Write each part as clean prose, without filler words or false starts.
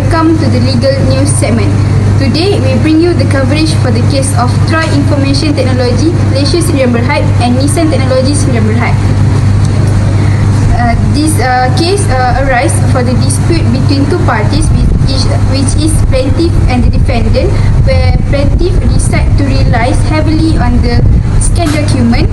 welcome to the Legal News segment. Today, we bring you the coverage for the case of Troy Information Technology, Malaysia Sdn Bhd and Nissen Technology Sdn Bhd. This case arises for the dispute between two parties, which is plaintiff and the defendant, where plaintiff decide to rely heavily on the scanned document,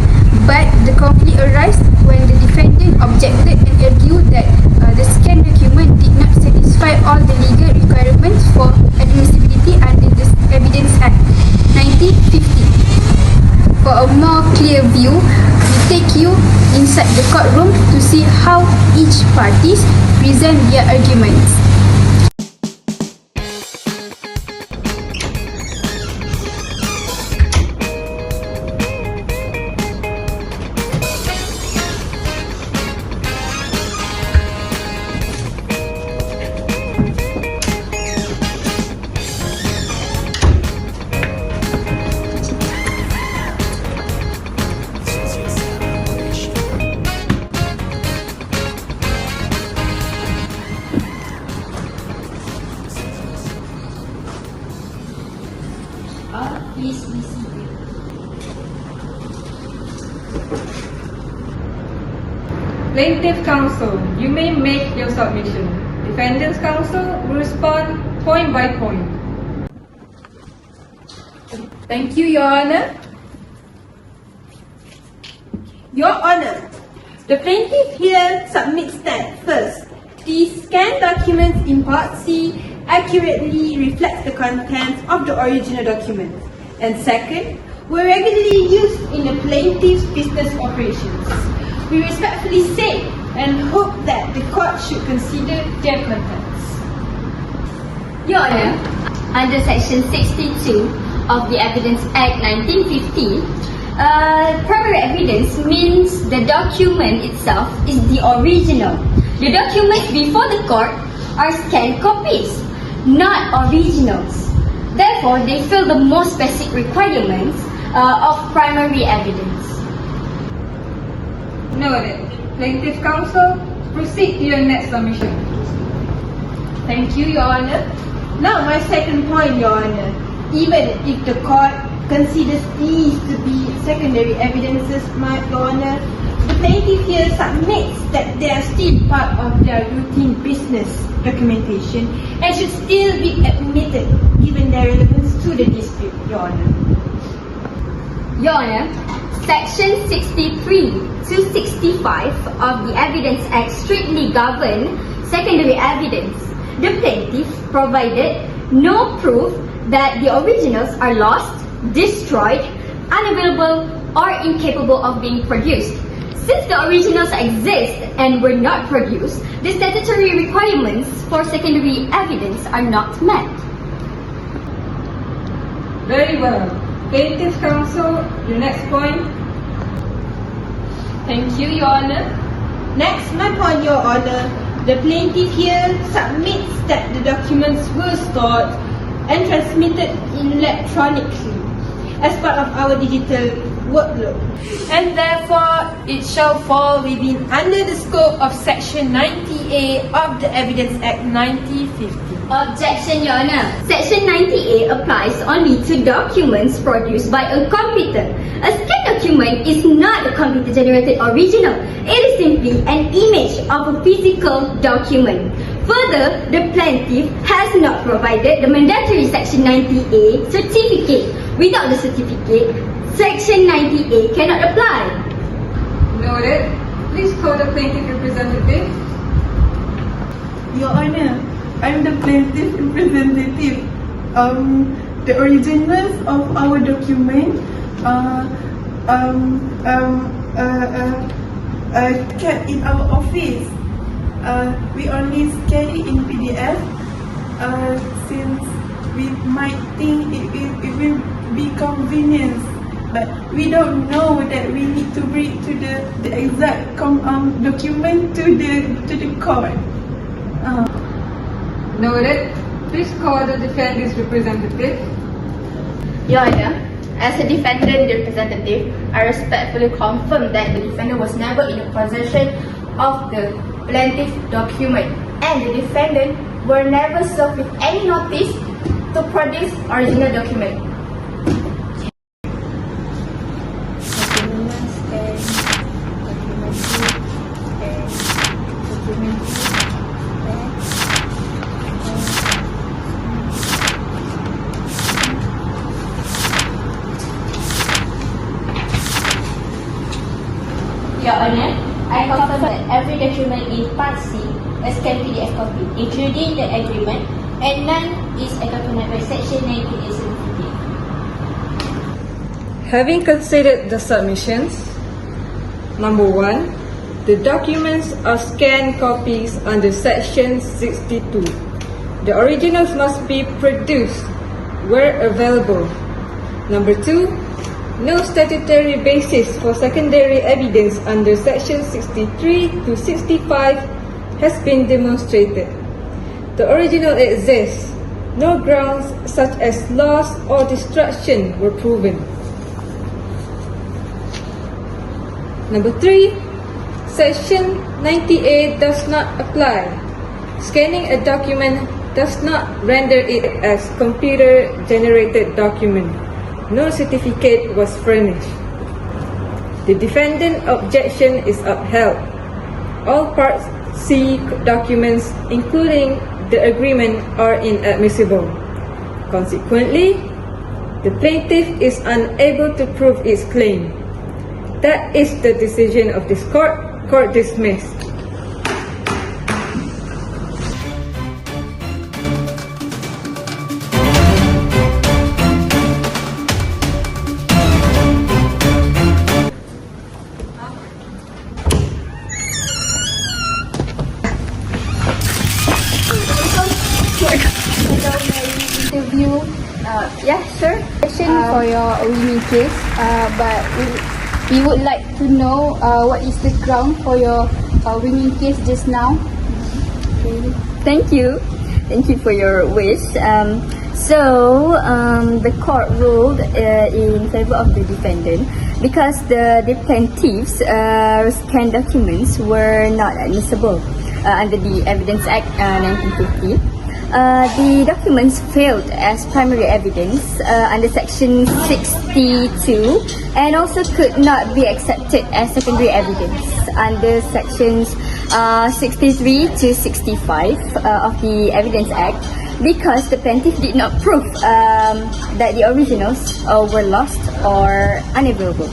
but the conflict arises when the defendant objected and argued that the scanned document did not satisfy all the legal requirements for admissibility under the Evidence Act 1950. For a more clear view, we take you inside the courtroom to see how each parties present their arguments. Please be seated. Plaintiff Counsel, you may make your submission. Defendant's Counsel will respond point by point. Thank you, Your Honor. Your Honor, the plaintiff here submits that first, the scanned documents in Part C accurately reflects the contents of the original document, and second, were regularly used in the plaintiff's business operations. We respectfully say and hope that the court should consider their contents. Your Honor, under Section 62 of the Evidence Act 1950, primary evidence means the document itself is the original. The documents before the court are scanned copies, not originals. Therefore, they fill the most basic requirements of primary evidence. Noted. Plaintiff Counsel, proceed to your next submission. Thank you, Your Honor. Now, my second point, Your Honor. Even if the court considers these to be secondary evidences, Your Honor, the plaintiff here submits that they are still part of their routine business documentation and should still be admitted given their relevance to the dispute, Your Honor. Your Honor, Section 63 to 65 of the Evidence Act strictly govern secondary evidence. The plaintiff provided no proof that the originals are lost, destroyed, unavailable, or incapable of being produced. Since the originals exist and were not produced, the statutory requirements for secondary evidence are not met. Very well. Plaintiff Counsel, your next point. Thank you, Your Honor. Next, my point, Your Honor. The plaintiff here submits that the documents were stored and transmitted electronically as part of our digital workload, and therefore it shall fall within under the scope of Section 90A of the Evidence Act 1950. Objection, Your Honor. Section 90A applies only to documents produced by a computer. A scanned document is not a computer-generated original. It is simply an image of a physical document. Further, the plaintiff has not provided the mandatory Section 90A certificate. Without the certificate, Section 90A cannot apply. Noted. Please call the plaintiff representative. Your Honor, I'm the plaintiff representative. The originals of our document kept in our office. We only scan it in PDF since we might think it will be convenient, but we don't know that we need to read to the exact document to the court. Noted. Please call the defendant's representative. Your Honor, as a defendant representative, I respectfully confirm that the defendant was never in the possession of the plaintiff document and the defendant were never served with any notice to produce original document. Your Honor, I confirm that every document in Part C is scanned PDF copy, including the agreement, and none is accompanied by Section 1987. Having considered the submissions, number 1, the documents are scanned copies under Section 62. The originals must be produced where available. Number 2, no statutory basis for secondary evidence under Section 63 to 65 has been demonstrated. The original exists. No grounds such as loss or destruction were proven. Number 3, Section 98 does not apply. Scanning a document does not render it as computer-generated document. No certificate was furnished. The defendant objection is upheld. All Part C documents, including the agreement, are inadmissible. Consequently, the plaintiff is unable to prove its claim. That is the decision of this court. Court dismissed. Interview. Yeah, sure. Question for your winning case, but we would like to know what is the ground for your winning case just now. Thank you. Thank you for your wish. The court ruled in favor of the defendant because the plaintiff's scanned documents were not admissible under the Evidence Act 1950. The documents failed as primary evidence under Section 62 and also could not be accepted as secondary evidence under Sections 63 to 65 of the Evidence Act because the plaintiff did not prove that the originals were lost or unavailable.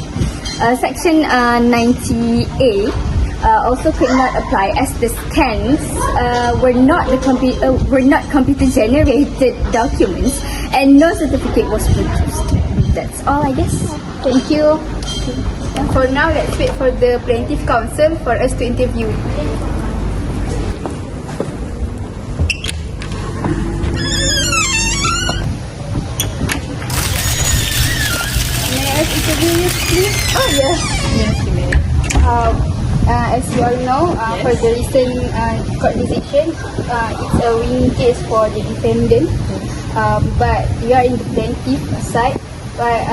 Section 90A also could not apply as the scans were not computer generated documents and no certificate was produced. That's all, I guess. Thank you. For now, let's wait for the plaintiff counsel for us to interview. May I interview you, please? Oh yes. Yes, you may. As you all know, for the recent court decision, it's a winning case for the defendant. But you are in the plaintiff side. But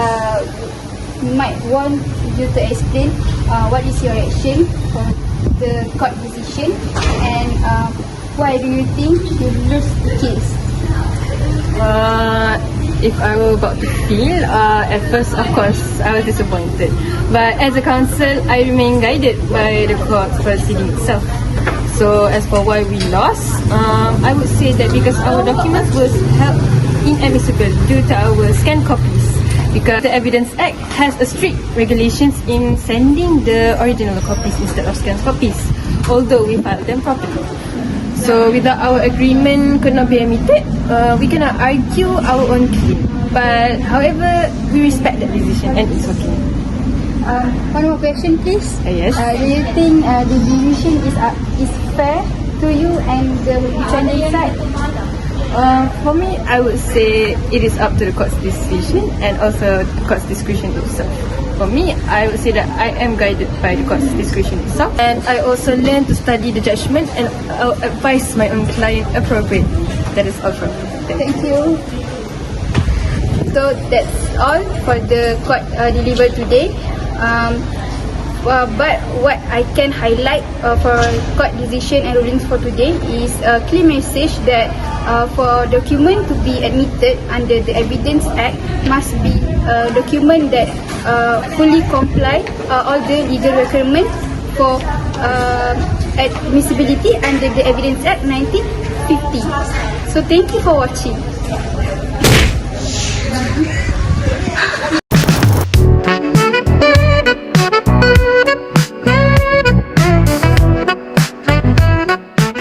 we might want you to explain what is your reaction for the court decision and why do you think you lose the case? If I were about to feel, at first, of course, I was disappointed. But as a counsel, I remain guided by the court's proceeding itself. So as for why we lost, I would say that because our documents was held inadmissible due to our scanned copies. Because the Evidence Act has a strict regulations in sending the original copies instead of scanned copies, although we filed them properly. So without our agreement could not be admitted, we cannot argue our own claim. But however, we respect that decision and it's okay. One more question, please. Yes. Do you think the decision is fair to you and the defendant side? For me, I would say it is up to the court's decision and also the court's discretion itself. For me, I would say that I am guided by the court's discretion itself, and I also learn to study the judgment and advise my own client appropriately. That is all from me. Thank you. So that's all for the court delivered today. But what I can highlight for court decision and rulings for today is a clear message that for document to be admitted under the Evidence Act must be a document that fully comply all the legal requirements for admissibility under the Evidence Act 1950. So thank you for watching.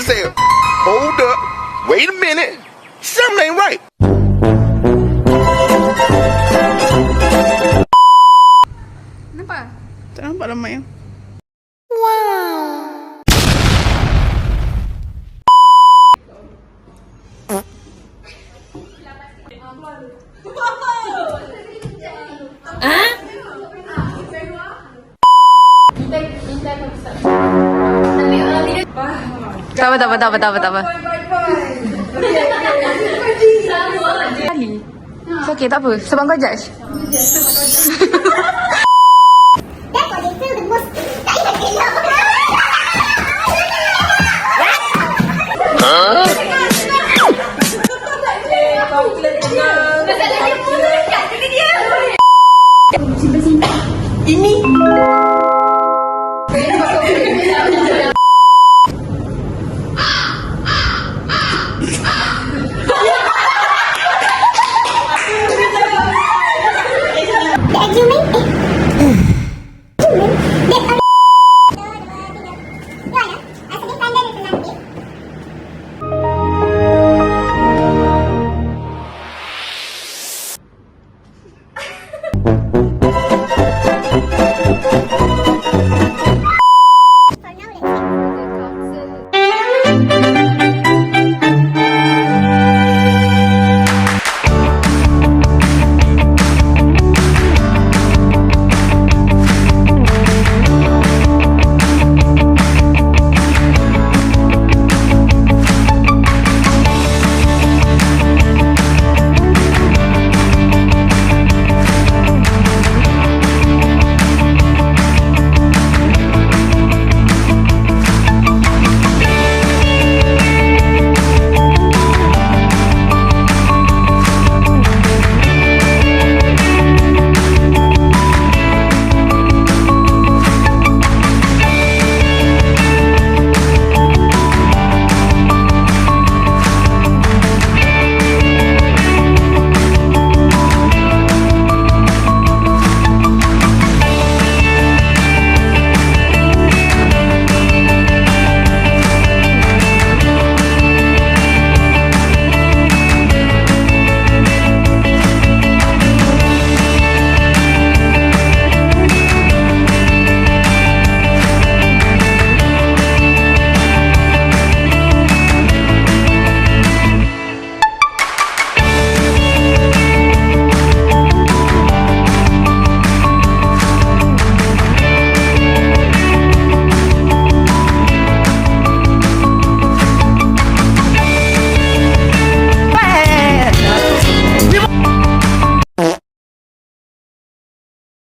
Say, hold up, wait a minute, something ain't right. Nampak? Tak nampak lama ya. Tak apa. Kali. So, okay, tak apa. Sebab kau judge. Therefore, they feel the most Ini